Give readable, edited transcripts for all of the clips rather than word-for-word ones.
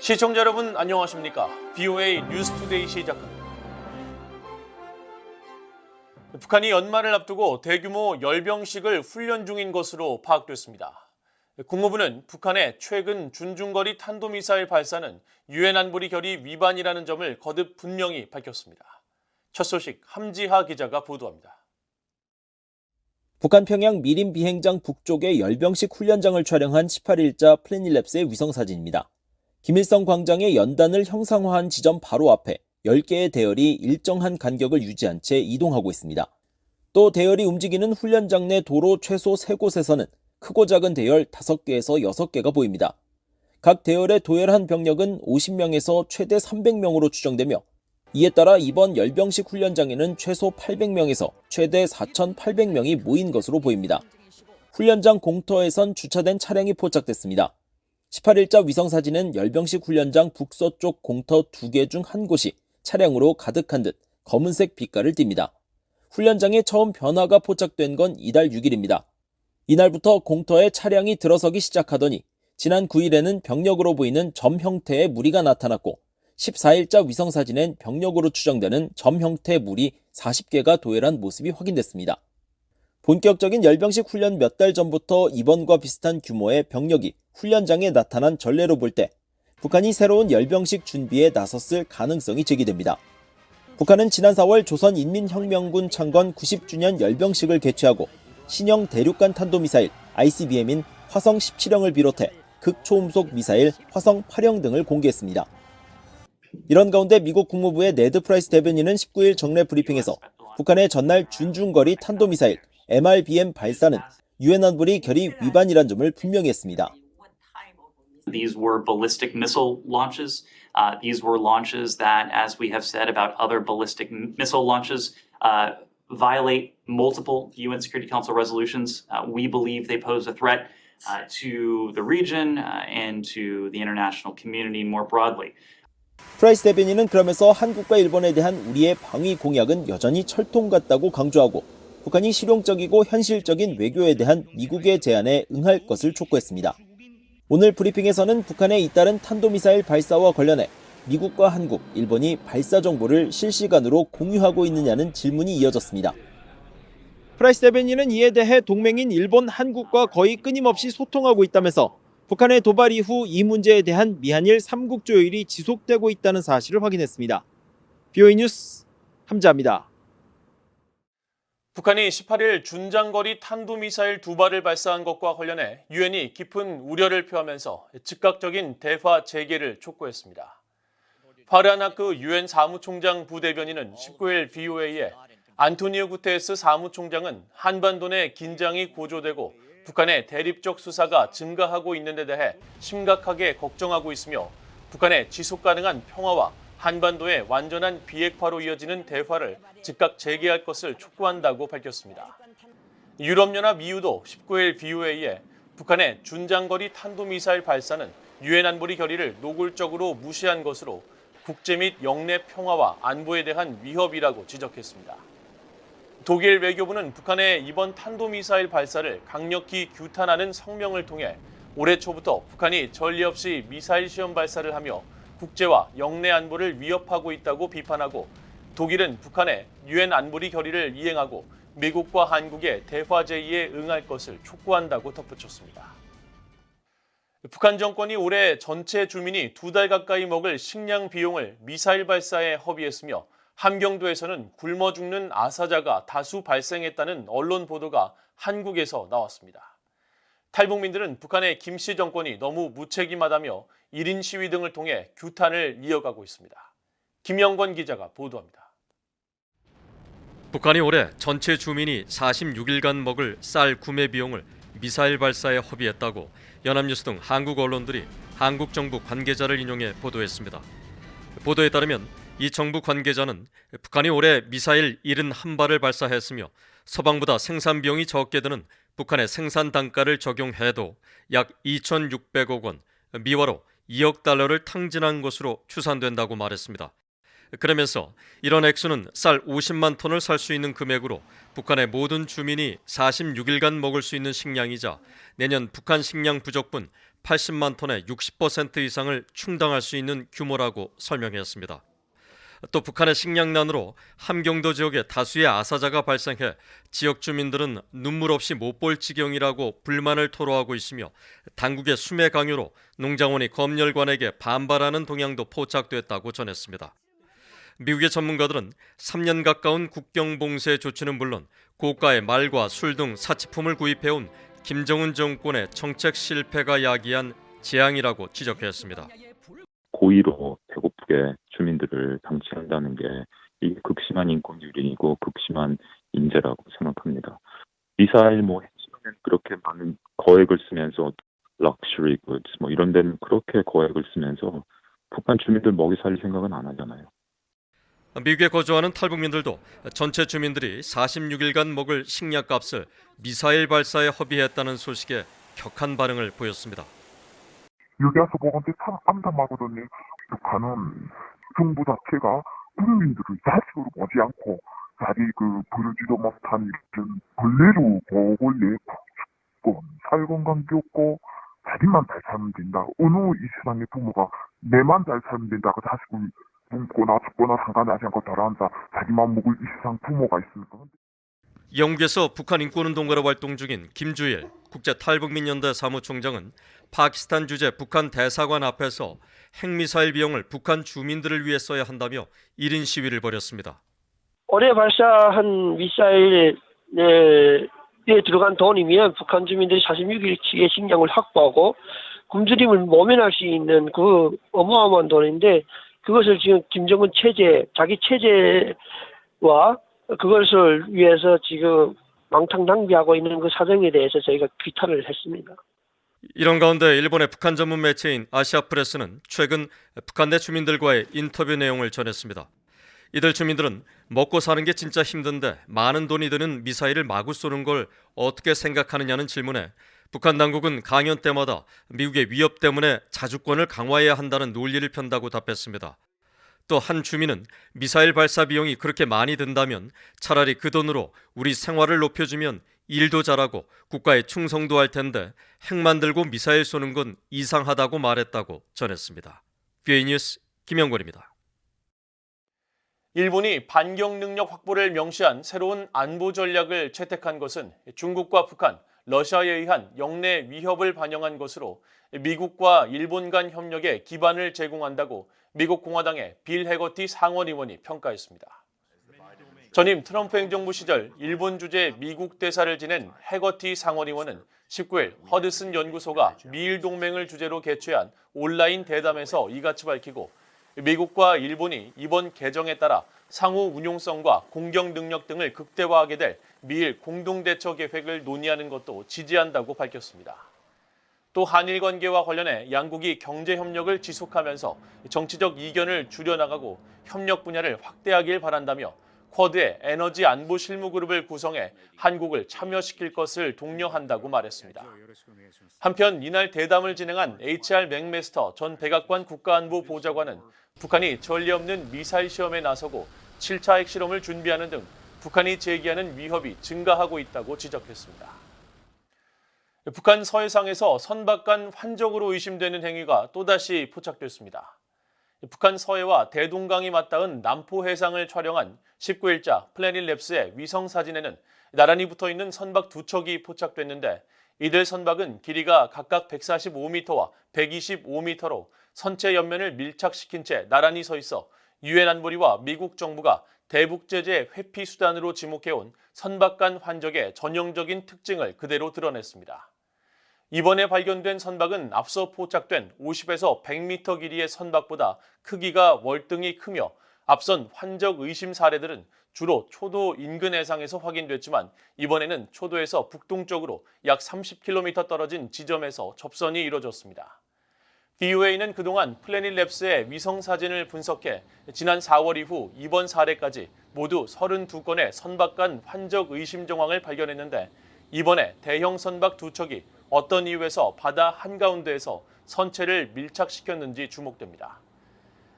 시청자 여러분 안녕하십니까? BOA 뉴스투데이 시작합니다. 북한이 연말을 앞두고 대규모 열병식을 훈련 중인 것으로 파악됐습니다. 국무부는 북한의 최근 준중거리 탄도미사일 발사는 유엔 안보리 결의 위반이라는 점을 거듭 분명히 밝혔습니다. 첫 소식 함지하 기자가 보도합니다. 북한 평양 미림 비행장 북쪽의 열병식 훈련장을 촬영한 18일자 플래닛랩스의 위성사진입니다. 김일성 광장의 연단을 형상화한 지점 바로 앞에 10개의 대열이 일정한 간격을 유지한 채 이동하고 있습니다. 또 대열이 움직이는 훈련장 내 도로 최소 3곳에서는 크고 작은 대열 5개에서 6개가 보입니다. 각 대열에 도열한 병력은 50명에서 최대 300명으로 추정되며 이에 따라 이번 열병식 훈련장에는 최소 800명에서 최대 4,800명이 모인 것으로 보입니다. 훈련장 공터에선 주차된 차량이 포착됐습니다. 18일자 위성사진은 열병식 훈련장 북서쪽 공터 2개 중 한 곳이 차량으로 가득한 듯 검은색 빛깔을 띱니다. 훈련장에 처음 변화가 포착된 건 이달 6일입니다. 이날부터 공터에 차량이 들어서기 시작하더니 지난 9일에는 병력으로 보이는 점 형태의 무리가 나타났고 14일자 위성사진엔 병력으로 추정되는 점 형태의 무리 40개가 도열한 모습이 확인됐습니다. 본격적인 열병식 훈련 몇 달 전부터 이번과 비슷한 규모의 병력이 훈련장에 나타난 전례로 볼 때 북한이 새로운 열병식 준비에 나섰을 가능성이 제기됩니다. 북한은 지난 4월 조선인민혁명군 창건 90주년 열병식을 개최하고 신형 대륙간 탄도미사일 ICBM인 화성 17형을 비롯해 극초음속 미사일 화성 8형 등을 공개했습니다. 이런 가운데 미국 국무부의 네드 프라이스 대변인은 19일 정례 브리핑에서 북한의 전날 준중거리 탄도미사일 MRBM 발사는 유엔 안보리 결의 위반이란 점을 분명히 했습니다. These were ballistic missile launches. These were launches that, as we have said about other ballistic missile launches, violate multiple UN Security Council resolutions. We believe they pose a threat to the region and to the international community more broadly. 프라이스 대변인은 그러면서 한국과 일본에 대한 우리의 방위 공약은 여전히 철통 같다고 강조하고 북한이 실용적이고 현실적인 외교에 대한 미국의 제안에 응할 것을 촉구했습니다. 오늘 브리핑에서는 북한의 잇따른 탄도미사일 발사와 관련해 미국과 한국, 일본이 발사 정보를 실시간으로 공유하고 있느냐는 질문이 이어졌습니다. 프라이스 대변인은 이에 대해 동맹인 일본, 한국과 거의 끊임없이 소통하고 있다면서 북한의 도발 이후 이 문제에 대한 미한일 3국 조율이 지속되고 있다는 사실을 확인했습니다. BOA 뉴스 함지하입니다. 북한이 18일 준장거리 탄도미사일 2발을 발사한 것과 관련해 유엔이 깊은 우려를 표하면서 즉각적인 대화 재개를 촉구했습니다. 파르하나크 유엔 사무총장 부대변인은 19일 BOA에 안토니오 구테레스 사무총장은 한반도 내 긴장이 고조되고 북한의 대립적 수사가 증가하고 있는 데 대해 심각하게 걱정하고 있으며 북한의 지속가능한 평화와 한반도의 완전한 비핵화로 이어지는 대화를 즉각 재개할 것을 촉구한다고 밝혔습니다. 유럽연합 EU도 19일 BOA에 북한의 준장거리 탄도미사일 발사는 유엔 안보리 결의를 노골적으로 무시한 것으로 국제 및 영내 평화와 안보에 대한 위협이라고 지적했습니다. 독일 외교부는 북한의 이번 탄도미사일 발사를 강력히 규탄하는 성명을 통해 올해 초부터 북한이 전례 없이 미사일 시험 발사를 하며 국제와 영내 안보를 위협하고 있다고 비판하고 독일은 북한의 유엔 안보리 결의를 이행하고 미국과 한국의 대화 제의에 응할 것을 촉구한다고 덧붙였습니다. 북한 정권이 올해 전체 주민이 2달 가까이 먹을 식량 비용을 미사일 발사에 허비했으며 함경도에서는 굶어 죽는 아사자가 다수 발생했다는 언론 보도가 한국에서 나왔습니다. 탈북민들은 북한의 김씨 정권이 너무 무책임하다며 1인 시위 등을 통해 규탄을 이어가고 있습니다. 김영권 기자가 보도합니다. 북한이 올해 전체 주민이 46일간 먹을 쌀 구매 비용을 미사일 발사에 허비했다고 연합뉴스 등 한국 언론들이 한국 정부 관계자를 인용해 보도했습니다. 보도에 따르면 이 정부 관계자는 북한이 올해 미사일 71발을 발사했으며 서방보다 생산 비용이 적게 드는 북한의 생산 단가를 적용해도 약 2,600억 원, 미화로 2억 달러를 탕진한 것으로 추산된다고 말했습니다. 그러면서 이런 액수는 쌀 50만 톤을 살 수 있는 금액으로 북한의 모든 주민이 46일간 먹을 수 있는 식량이자 내년 북한 식량 부족분 80만 톤의 60% 이상을 충당할 수 있는 규모라고 설명했습니다. 또 북한의 식량난으로 함경도 지역에 다수의 아사자가 발생해 지역 주민들은 눈물 없이 못 볼 지경이라고 불만을 토로하고 있으며 당국의 수매 강요로 농장원이 검열관에게 반발하는 동향도 포착됐다고 전했습니다. 미국의 전문가들은 3년 가까운 국경 봉쇄 조치는 물론 고가의 말과 술 등 사치품을 구입해온 김정은 정권의 정책 실패가 야기한 재앙이라고 지적했습니다. 고의로 배고프게 주민들을 방치한다는 게 이게 극심한 인권유린이고 극심한 인재라고 생각합니다. 미사일 핵심에는 그렇게 많은 거액을 쓰면서 럭셔리 굿즈 이런 데는 그렇게 거액을 쓰면서 북한 주민들 먹이 살릴 생각은 안 하잖아요. 미국에 거주하는 탈북민들도 전체 주민들이 46일간 먹을 식량값을 미사일 발사에 허비했다는 소식에 격한 반응을 보였습니다. 여기 와서 보건데 참 암담하거든요. 북한은 정부 자체가 국민들을 자식으로 보지 않고 자기 부르지도 못한 이런 벌레로 보고래 국권, 사회공간기 없고 자기만 잘 살면 된다. 어느 이 세상의 부모가 내만 잘 살면 된다고 자식을 굶거나 죽거나 상관하지 않고 돌아앉아 자기만 먹을 이 세상 부모가 있습니까? 영국에서 북한 인권운동가로 활동 중인 김주일 국제탈북민연대 사무총장은 파키스탄 주재 북한 대사관 앞에서 핵미사일 비용을 북한 주민들을 위해 써야 한다며 1인 시위를 벌였습니다. 올해 발사한 미사일에 들어간 돈이면 북한 주민들이 46일치의 식량을 확보하고 굶주림을 모면할 수 있는 그 어마어마한 돈인데 그것을 지금 김정은 체제, 자기 체제와 그것을 위해서 지금 망탕 낭비하고 있는 그 사정에 대해서 저희가 규탄을 했습니다. 이런 가운데 일본의 북한 전문 매체인 아시아프레스는 최근 북한 내 주민들과의 인터뷰 내용을 전했습니다. 이들 주민들은 먹고 사는 게 진짜 힘든데 많은 돈이 드는 미사일을 마구 쏘는 걸 어떻게 생각하느냐는 질문에 북한 당국은 강연 때마다 미국의 위협 때문에 자주권을 강화해야 한다는 논리를 편다고 답했습니다. 또 한 주민은 미사일 발사 비용이 그렇게 많이 든다면 차라리 그 돈으로 우리 생활을 높여주면 일도 잘하고 국가에 충성도 할 텐데 핵 만들고 미사일 쏘는 건 이상하다고 말했다고 전했습니다. 뷰이 뉴스 김영권입니다. 일본이 반경 능력 확보를 명시한 새로운 안보 전략을 채택한 것은 중국과 북한, 러시아에 의한 영내 위협을 반영한 것으로 미국과 일본 간 협력에 기반을 제공한다고 미국 공화당의 빌 해거티 상원 의원이 평가했습니다. 전임 트럼프 행정부 시절 일본 주재 미국 대사를 지낸 해거티 상원 의원은 19일 허드슨 연구소가 미일 동맹을 주제로 개최한 온라인 대담에서 이같이 밝히고 미국과 일본이 이번 개정에 따라 상호 운용성과 공격 능력 등을 극대화하게 될 미일 공동대처 계획을 논의하는 것도 지지한다고 밝혔습니다. 또 한일 관계와 관련해 양국이 경제 협력을 지속하면서 정치적 이견을 줄여나가고 협력 분야를 확대하길 바란다며 쿼드의 에너지 안보 실무 그룹을 구성해 한국을 참여시킬 것을 독려한다고 말했습니다. 한편 이날 대담을 진행한 HR 맥메스터 전 백악관 국가안보 보좌관은 북한이 전례 없는 미사일 시험에 나서고 7차 핵실험을 준비하는 등 북한이 제기하는 위협이 증가하고 있다고 지적했습니다. 북한 서해상에서 선박 간 환적으로 의심되는 행위가 또다시 포착됐습니다. 북한 서해와 대동강이 맞닿은 남포 해상을 촬영한 19일자 플래닛랩스의 위성 사진에는 나란히 붙어있는 선박 두 척이 포착됐는데 이들 선박은 길이가 각각 145m와 125m로 선체 옆면을 밀착시킨 채 나란히 서 있어 유엔 안보리와 미국 정부가 대북 제재 회피 수단으로 지목해온 선박 간 환적의 전형적인 특징을 그대로 드러냈습니다. 이번에 발견된 선박은 앞서 포착된 50에서 100m 길이의 선박보다 크기가 월등히 크며 앞선 환적 의심 사례들은 주로 초도 인근 해상에서 확인됐지만 이번에는 초도에서 북동쪽으로 약 30km 떨어진 지점에서 접선이 이뤄졌습니다. DOA는 그동안 플래닛랩스의 위성 사진을 분석해 지난 4월 이후 이번 사례까지 모두 32건의 선박 간 환적 의심 정황을 발견했는데 이번에 대형 선박 두 척이 어떤 이유에서 바다 한가운데에서 선체를 밀착시켰는지 주목됩니다.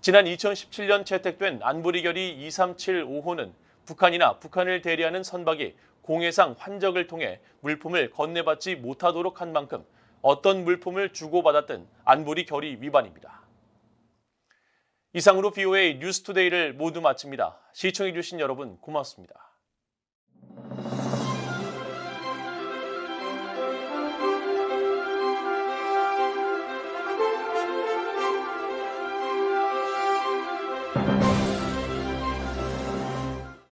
지난 2017년 채택된 안보리 결의 2375호는 북한이나 북한을 대리하는 선박이 공해상 환적을 통해 물품을 건네받지 못하도록 한 만큼 어떤 물품을 주고받았든 안보리 결의 위반입니다. 이상으로 BOA 뉴스투데이를 모두 마칩니다. 시청해주신 여러분 고맙습니다.